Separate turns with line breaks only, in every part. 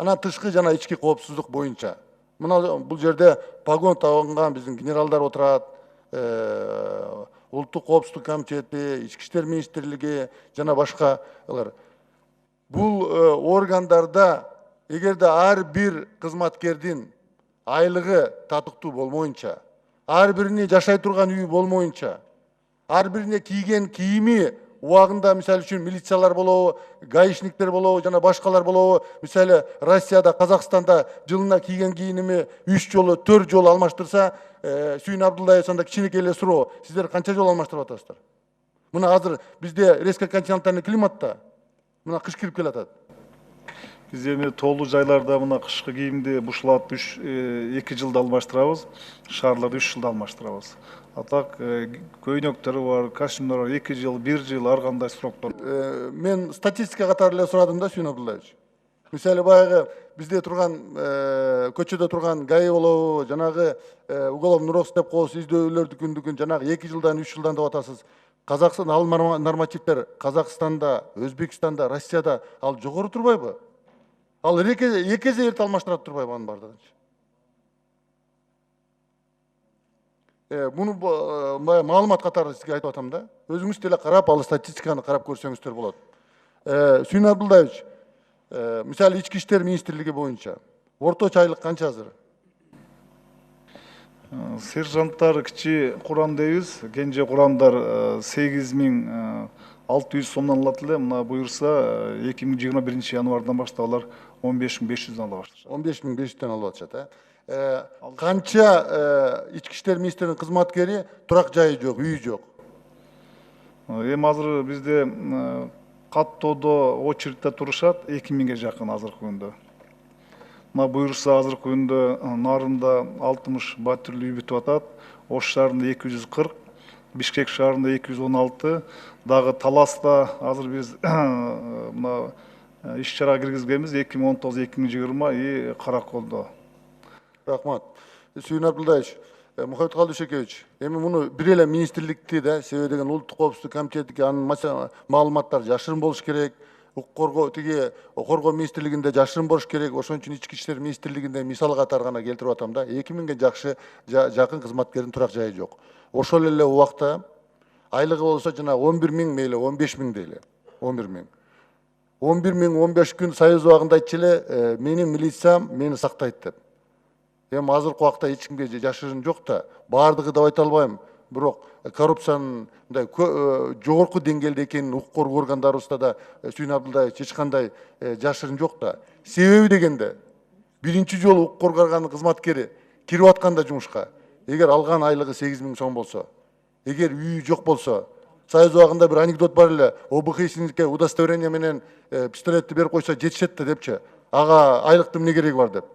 Анан тышкы жана ички коопсуздук боюнча. Мына бул жерде погон тагынган биздин генералдар отурат, Улуттук коопсуздук комитети, Ички иштер министрлиги жана башкалар. Бул органдарда эгерде ар бир кызматкердин айлыгы татыктуу болмоюнча, ар бирине жашай турган үй болмоюнча, ар бирине кийген кийими убагында, мисалы үчүн милициялар болобу, гаишниктер болобу жана башкалар болобу, мисалы Россияда, Казакстанда жылына кийген кийиними 3 жолу, 4 жолу алмаштырса, Сүйүн Абдулдаев анда кичинекей эле суроо, сиздер канча жолу алмаштырып атасыздар? Мына азыр бизде резко континентальный климатта мына кыш кирип келатат.
Biz эми тоолуу жайларда мына кышкы кийимди бушлат 2 жылда алмаштырабыз, шаарларда 3 жылда алмаштырабыз. А так көйнөктөрү бар, костюмдор бар, 2 жыл, 1 жыл ар кандай сроктор.
Мен статистика катары эле сурадым да, Сүйүн Абдулдаевич. Мисалы баягы бизде турган көчөдө турган ГАИ болобу, жанагы уголовный розыск деп коебуз, издөөлөрдүкүн жанагы 2 жылдан 3 жылдан деп атасыз. Казакстан ал нормативдер Казакстанда, Өзбекстанда, Россияда ал жогору турбайбы? Ал эки эсе эрте алмаштырат турбайбы анын бардыгынчы? Буну маалымат катары сизге айтып атам да. Өзүңүз деле карап, ал статистиканы карап көрсөңүздөр болот. Сүйүн Абдулдаевич, мисалы Ички иштер министрлиги боюнча орточо айлык канча азыр?
Сержанттар кичи курам дейбиз, кенже курамдар 8600 сомдон алат эле. Мына буюрса 2021 январдан баштап алар 15500 ала башташат.
15500 алып атышат, Канча Ички иштер министринин кызматкери турак жайы жок, үйү жок?
Эми азыр бизде каттоодо очередьте турушат 2000ге жакын азыркы күндө. Мына буюрса азыркы күндө Нарында 60 батирлүү үй бүтүп атат, Ош шаарында 240, Бишкек шаарында 216, дагы Таласта азыр биз мына иш чара киргизгенбиз 2019-2020 и Караколдо.
Рахмат. Сүйүн Абдулдаевич, Мухаммед Калдышекевич, эми муну бир эле министрликти да, себеби деген Улуттук коопсуздук комитетиге анын маалыматтары жашырын болуш керек, коргоо министрлигинде жашырын болуш керек, ошон үчүн Ички иштер министрлигинде мисал катары гана келтирип атам да, 2000ге жакын кызматкердин турак жайы жок. Ошол эле убакта айлыгы болсо жана 11000 мейли, 15000 дейли, 11000. 11000, 15 күн союз убагында айтчу эле, менин милициям мени сактайт деп. Эми азыркы убакта эч кимге жашырын жок да, баардыгы деп айта албайм. Бирок коррупциянын мындай жогорку деңгээлде экенин укук коргоо органдарыбызда да Сүйүн Абдулдаевич эч кандай жашырын жок да. Себеби дегенде биринчи жолу укук коргоо кызматкери кирип атканда жумушка, эгер алган айлыгы 8000 сом болсо, эгер үйү жок болсо, союз убагында бир анекдот бар эле, ОБХ-сиңизге удостоверение менен пистолетти берип койсо жетишет да депчи, ага айлыктын эмне кереги бар деп.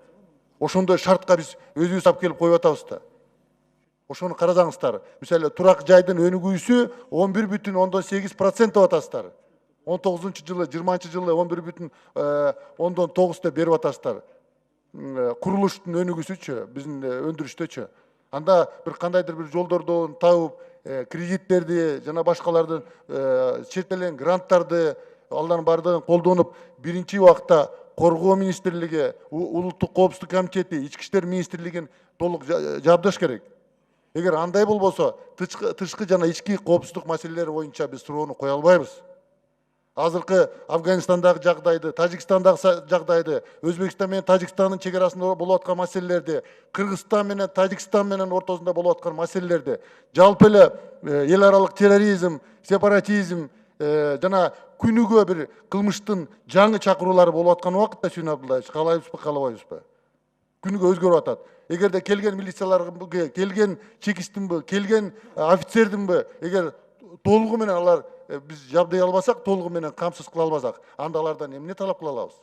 Ошондой шартка биз өзүбүз алып келип коюп атабыз да. Ошону карасаңыздар. Мисалы турак жайдын өнүгүүсү 11,8% деп атасыздар. 19-жылы, 20-жылы 11,9 деп берип атасыздар. Курулуштун өнүгүүсүчү, биздин өндүрүштөчү. Анда бир кандайдыр бир жолдордон табып, кредиттерди жана башкалардын чет элден гранттарды алардын баардыгын колдонуп, биринчи убакта коргоо министрлиги, Улуттук коопсуздук комитети, Ички иштер министрлигин толук жабдаш керек. Эгер андай болбосо, тышкы жана ички коопсуздук маселелери боюнча биз суроону кое албайбыз. Азыркы Афганистандагы жагдайды, Тажикстандагы жагдайды, Өзбекстан менен Тажикстандын чек арасында болуп аткан маселелерди, Кыргызстан менен Тажикстан менен ортосунда болуп аткан маселелерди, жалпы эле эл аралык терроризм, сепаратизм жана күнүгө бир кылмыштын жаңы чакыруулары болуп аткан убакытта Сүйүн Абдулдаевич, каалайбызбы, каалабайбызбы? Күнүгө өзгөрүп атат. Эгерде келген милицияларга, келген чекистинби, келген офицердинби, эгер толугу менен алар биз жабдай албасак, толугу менен камсыз кыла албасак, анда алардан эмне талап кыла алабыз?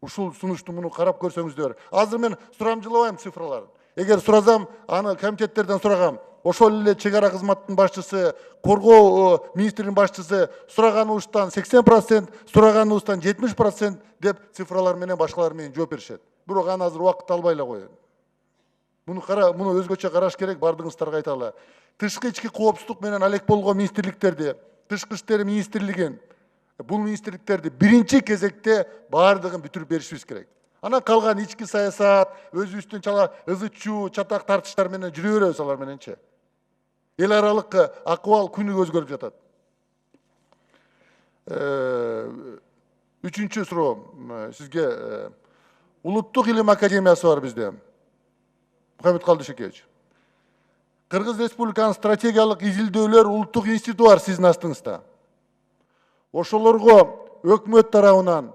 Ушул сунушту муну карап көрсөңүздөр. Азыр мен сурамжылабайм цифраларын. Эгер суразам, аны комитеттерден сурагам. Ошол эле чек ара кызматтын башчысы, коргоо министринин башчысы сураганыбыздан 80%, сураганыбыздан 70% деп цифралар менен башкалар менен жооп беришет. Бирок аны азыр убакыт албай эле коеюн. Муну өзгөчө караш керек, бардыгыңыздарга айталы. Тышкы ички коопсуздук менен алек болгон министрликтерди, тышкы иштер министрлигин, бул министрликтерди биринчи кезекте баардыгын бүтүрүп беришибиз керек. Анан калган ички саясат, өзүбүздүн чала ызы чуу, чатак тартыштар менен жүрө беребиз алар мененчи. Эл аралык акыбал күнүгө өзгөрүп жатат. Үчүнчү суроо сизге. Улуттук илим академиясы бар бизде. Мухаммед Калдышекевич. Кыргыз Республиканын стратегиялык изилдөөлөр улуттук институту бар сиздин астыңызда. Ошолорго өкмөт тарабынан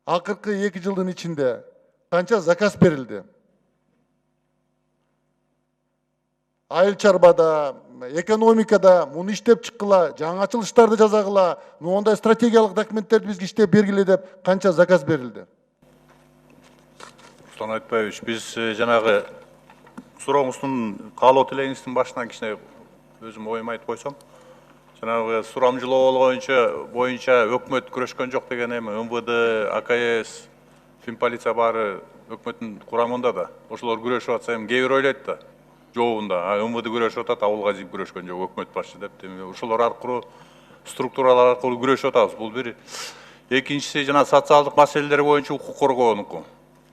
акыркы 2 жылдын ичинде канча заказ берилди? Айыл чарбада, экономикада муну иштеп чыккыла, жаңы ачылыштарды жасагыла, мондай стратегиялык документтерди бизге иштеп бергиле деп канча заказ берилди?
Руслан Айтбаевич, биз жанагы сурооңуздун каалоо тилегиңиздин башынан кичине өзүм оюм айтып койсом, жанагы сурамжылоо боюнча өкмөт күрөшкөн жок деген эми МВД, АКС, Финполиция баары өкмөттүн курамында да. Ошолор күрөшүп атса эми кээ бир ойлойт да. Жообунда МВД күрөшүп атат, ауылга жигип күрөшкөн жок, өкмөт башчы деп. Ошолор аркылуу, структуралар аркылуу күрөшүп атабыз. Бул бир. Экинчиси жана социалдык маселелер боюнча укук коргоонуку.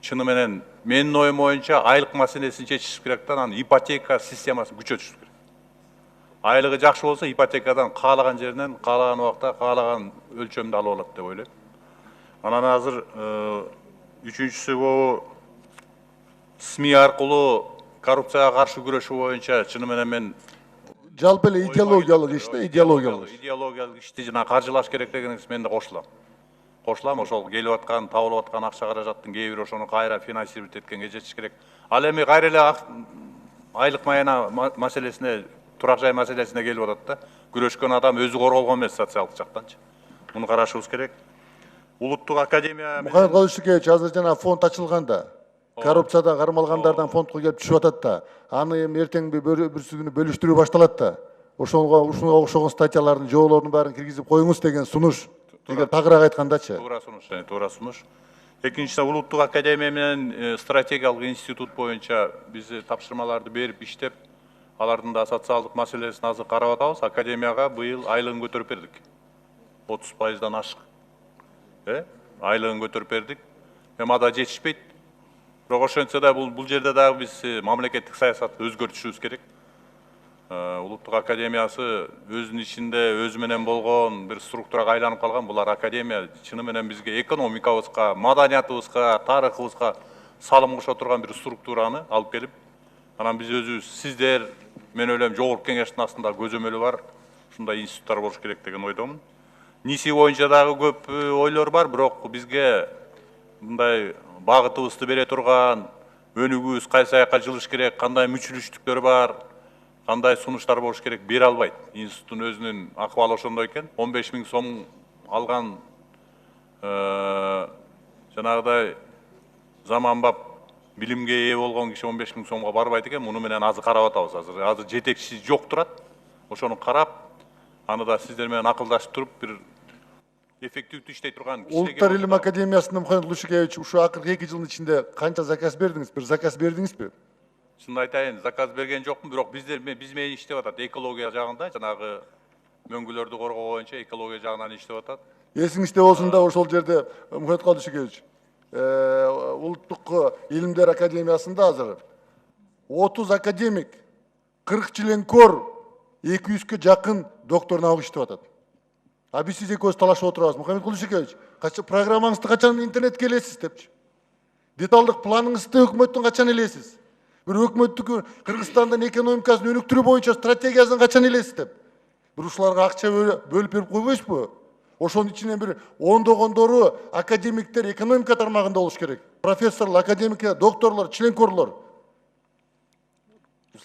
Чыны менен менин оюм боюнча айлык маселесин чечиш керек да, анан ипотека системасын күчөтүш керек. Айлыгы жакшы болсо ипотекадан каалаган жеринен, каалаган убакта, каалаган өлчөмдө алып алат деп ойлойм. Анан азыр үчүнчүсү бул СМИ аркылуу коррупцияга каршы күрөшүү боюнча чыны менен мен
жалпы эле идеологиялык иш да,
идеологиялык ишти жана каржылаш керек дегениңиз мен да кошулам. Ошол келип аткан, табылып аткан акча каражаттын кээ бир ошону кайра финансировать эткенге жетиш керек. Ал эми кайра эле айлык маяна маселесине, турак жай маселесине келип атат да. Күрөшкөн адам өзү корголгон эмес социалдык жактанчы. Муну карашыбыз керек. Улуттук академия
Мухаммед Калдышекевич, азыр жана фонд ачылганда, коррупцияда кармалгандардан фондко келип түшүп атат да. Аны эми эртең бүрсүгүнү бөлүштүрүү башталат да. Ошого окшогон статьялардын, жоолордун баарын киргизип коюңуз деген сунуш. Эгер тагыраак айткандачы.
Туура сунуш. Экинчиден улуттук академия менен стратегиялык институт боюнча биз тапшырмаларды берип иштеп, алардын да социалдык маселесин азыр карап атабыз. Академияга быйыл айлыгын көтөрүп бердик. 30%дан ашык. Айлыгын көтөрүп бердик. Эми ада жетишпейт. Бирок ошентсе да бул жерде дагы биз мамлекеттик саясатты өзгөртүшүбүз керек. Улуттук академиясы өзүнүн ичинде өзү менен болгон бир структурага айланып калган. Булар академия чыны менен бизге экономикабызга, маданиятыбызга, тарыхыбызга салым кошо турган бир структураны алып келип, анан биз өзүбүз, сиздер, мен ойлойм, жогорку кеңештин астында көзөмөлү бар ушундай институттар болуш керек деген ойдомун. Ниси боюнча дагы көп ойлор бар, бирок бизге мындай багытыбызды бере турган, өнүгүүбүз кайсы жака жылыш керек, кандай мүчүлүштүктөр бар, кандай сунуштар болуш керек бере албайт. Институттун өзүнүн акыбалы ошондой экен. 15 000 сом алган жанагыдай заманбап билимге ээ болгон киши 15 000 сомго барбайт экен. Муну менен азыр карап атабыз. Азыр жетекчиси жок турат. Ошону карап, аны да сиздер менен акылдашып туруп бир эффективдүү иштей турган кишиге.
Улуттар илим академиясына Мухаммед Калдышекевич ушу акыркы 2 жылдын ичинде канча заказ бердиңиз? Бир заказ бердиңизби?
Шын айтайын, заказ берген жокмун, бирок биз менен иштеп атат. Экология жагында, жанагы мөңгүлөрдү коргоо боюнча экология жагынан иштеп атат.
Эсиңизде болсун да, ошол жерде Мухаммед Калдышекевич, Улуттук илимдер академиясында азыр 30 академик, 40 членкор, 200-кө жакын доктор наук иштеп атат. А биз сиз экөөбүз талашып отурабыз. Мухаммед Калдышекевич, программаңызды качан интернетке элесиз депчи. Деталдык планыңызды өкмөттүн качан элесиз? Бир өкмөттүк Кыргызстандын экономикасын өнүктүрүү боюнча стратегиясын качан элесиз деп. Бир ушуларга акча бөлүп берип койбойсузбу? Ошонун ичинен бир ондогондору академиктер экономика тармагында болуш керек. Профессорлор, академиктер, докторлор, членкорлор.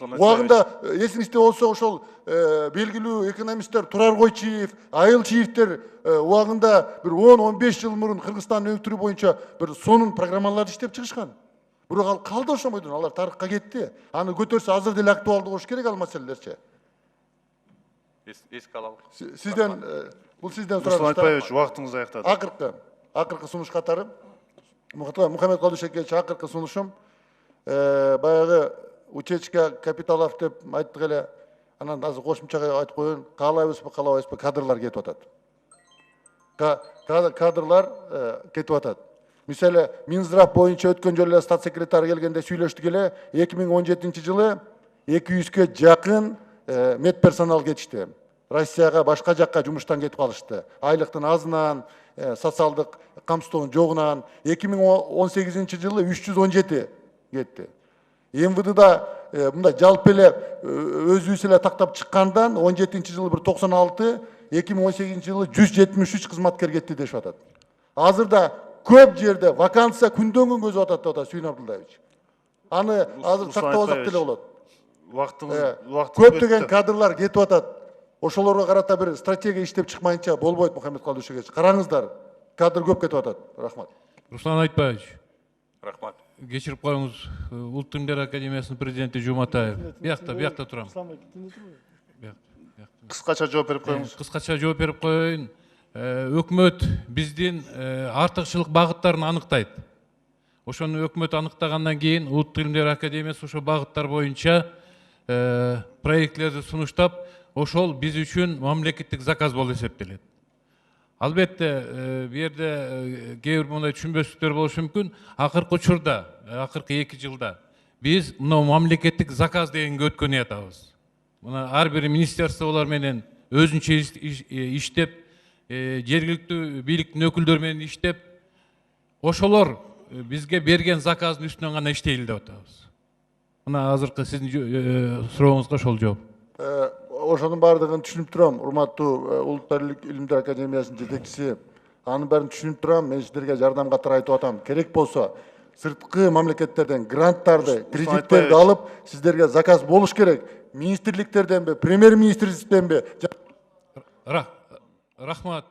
Убагында эсиңизде болсо ошол белгилүү экономисттер Турар Койчиев, Айыл Чиевтер убагында бир 10-15 жыл мурун Кыргызстандын өнүктүрүү боюнча бир сонун программаларды иштеп чыгышкан. Бирок ал калды ошомойдон, алар тарыхка кетти. Аны көтөрсө азыр деле актуалдуу болуш керек ал маселелерчи.
Эске алалык.
Сизден бул сизден
Руслан Айтбаевич, убактыңызды аяктады.
Акыркы сунуш катары Мухаммед Калдышекевич, акыркы сунушум баягы учечка капиталов деп айттык эле. Анан азыр кошумча айтып коеюн, каалайбызбы, каалабайбызбы, кадрлар кетип атат. кадрлар кетип атат. Мисалы, Минздрав боюнча өткөн жолу эле статс-секретарь келгенде сүйлөштүк эле, 2017 жылы 200-ге жакын медперсонал кетишти. Россияга башка жакка жумуштан кетип калышты. Айлыктын азынан, социалдык камсыздоонун жогунан 2018 жылы 317 кетти. МВДда мындай жалпы эле өзүбүз эле тактап чыккандан 17 жылы 96, 2018 жылы 173 кызматкер кетти дешип атат. Азырда көп жерде вакансия күндөн күнгө өсүп атат деп атат Сүйүн Абдуллаевич. Аны азыр тактабасак деле болот. Көптөгөн кадрлар кетип атат. Ошолорго карата бир стратегия иштеп чыкмайынча болбойт, Мухаммед Калдышевич. Караңыздар, кадр көп кетип атат. Рахмат.
Руслан Айтбаевич,
Рахмат.
кечирип коюңуз, Улуттук илимдер академиясынын президенти Жуматаев. Биякта турам.
Кыскача жооп берип коюңуз.
Кыскача жооп берип коеюн. Өкмөт биздин артыкчылык багыттарын аныктайт. Ошону өкмөт аныктагандан кийин Улуттук илимдер академиясы ошо багыттар боюнча проектлерди сунуштап, ошол биз үчүн мамлекеттик заказ болуп эсептелет. Албетте, бу жерде кээ бир мындай түшүнбөстүктөр болушу мүмкүн. Акыркы учурда, акыркы 2 жылда биз мына мамлекеттик заказ дегенге өткөн атабыз. Мына ар бир министерстволор менен өзүнчө иштеп, жергиликтүү бийликтин өкүлдөрү менен иштеп, ошолор бизге берген заказдын үстүнөн гана иштейли деп атабыз. Мына азыркы сиздин сурооңузга ошол жооп.
Ошонун баардыгын түшүнүп турам, урматтуу Улуттук илимдер академиясынын жетекчиси. Анын баарын түшүнүп турам, мен сиздерге жардам катары айтып атам. Керек болсо, сырткы мамлекеттерден гранттарды, кредиттерди алып, сиздерге заказ болуш керек. Министрликтерденби, премьер-министрликтенби?
Рахмат.